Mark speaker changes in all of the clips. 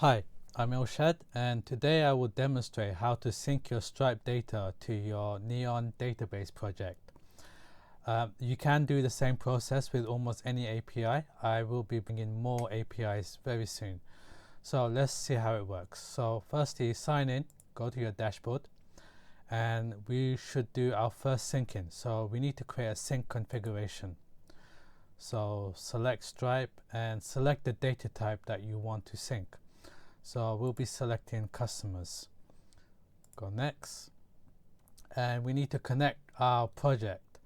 Speaker 1: Hi, I'm Ilshad, and today I will demonstrate how to sync your Stripe data to your Neon database project. You can do the same process with almost any API. I will be bringing more APIs very soon. So let's see how it works. So firstly, sign in, go to your dashboard, and we should do our first syncing. So we need to create a sync configuration. So select Stripe and select the data type that you want to sync. So we'll be selecting customers. Go next. And we need to connect our project.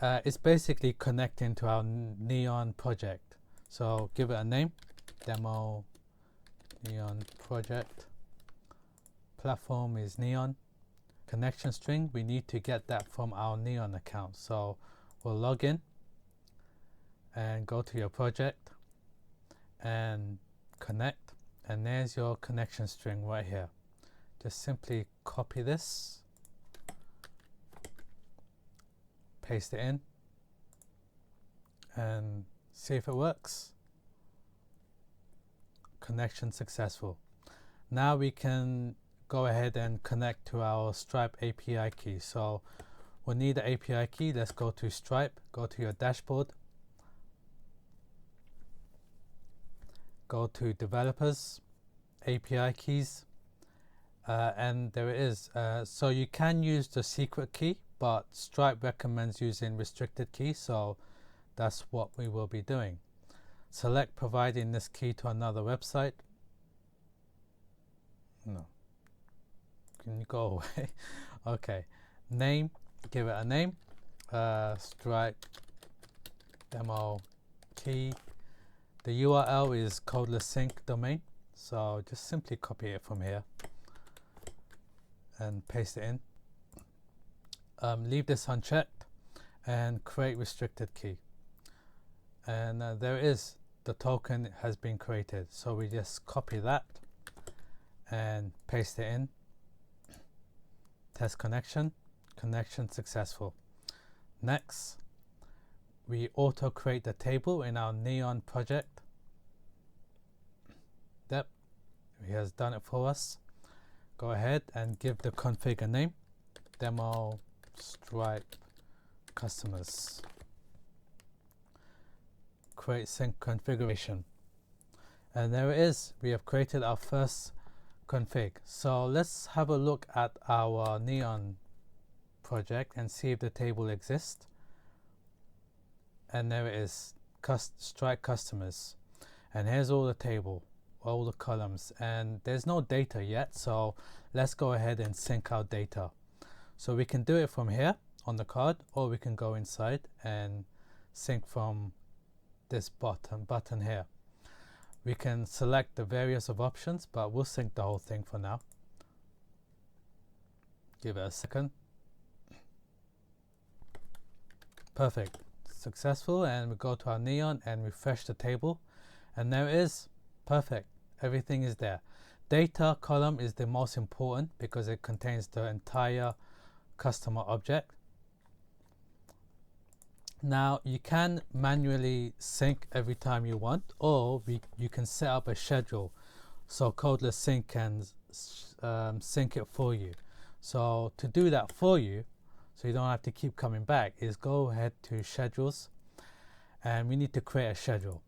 Speaker 1: It's basically connecting to our Neon project. So give it a name, demo Neon project. Platform is Neon. Connection string, we need to get that from our Neon account. So we'll log in and go to your project and connect. And there's your connection string right here. Just simply copy this, paste it in, and see if it works. Connection successful. Now we can go ahead and connect to our Stripe API key. So we'll need the API key. Let's go to Stripe, go to your dashboard, go to developers, API keys, and there it is. So you can use the secret key, but Stripe recommends using restricted key, so that's what we will be doing. Select providing this key to another website. No. Can you go away? Okay. Name, give it a name. Stripe demo key. The URL is Codeless Sync domain, so just simply copy it from here and paste it in. Leave this unchecked and create restricted key. And there it is. The token has been created. So we just copy that and paste it in. Test connection. Connection successful. Next, we auto create the table in our Neon project. Yep, he has done it for us. Go ahead and give the config a name, demo Stripe customers. Create sync configuration. And there it is. We have created our first config. So let's have a look at our Neon project and see if the table exists. And there it is, Stripe customers. And here's all the table, all the columns, and there's no data yet, so let's go ahead and sync our data. So we can do it from here on the card, or we can go inside and sync from this button here. We can select the various of options, but we'll sync the whole thing for now. Give it a second. Perfect. Successful. And we go to our Neon and refresh the table, and there it is. Perfect. Everything is there. Data column is the most important because it contains the entire customer object. Now you can manually sync every time you want, or you can set up a schedule so Codeless Sync can sync it for you. So to do that for you, so you don't have to keep coming back, is go ahead to schedules, and we need to create a schedule.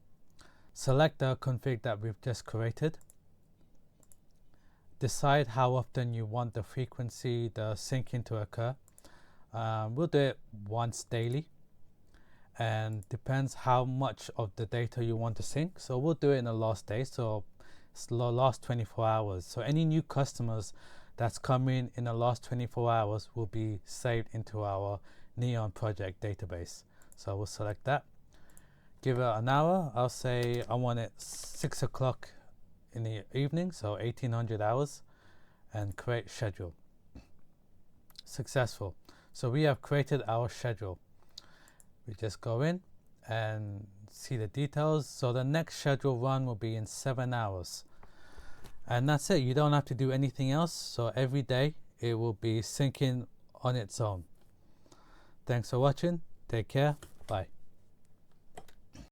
Speaker 1: Select the config that we've just created. Decide how often you want the frequency, the syncing to occur. We'll do it once daily, and depends how much of the data you want to sync. So we'll do it in the last day, so it's the last 24 hours. So any new customers that's coming in the last 24 hours will be saved into our Neon project database. So we'll select that. Give it an hour. I'll say I want it 6 o'clock in the evening, so 1800 hours, and create schedule. Successful. So we have created our schedule. We just go in and see the details. So the next schedule run will be in 7 hours. And that's it. You don't have to do anything else. So every day it will be syncing on its own. Thanks for watching. Take care. Bye.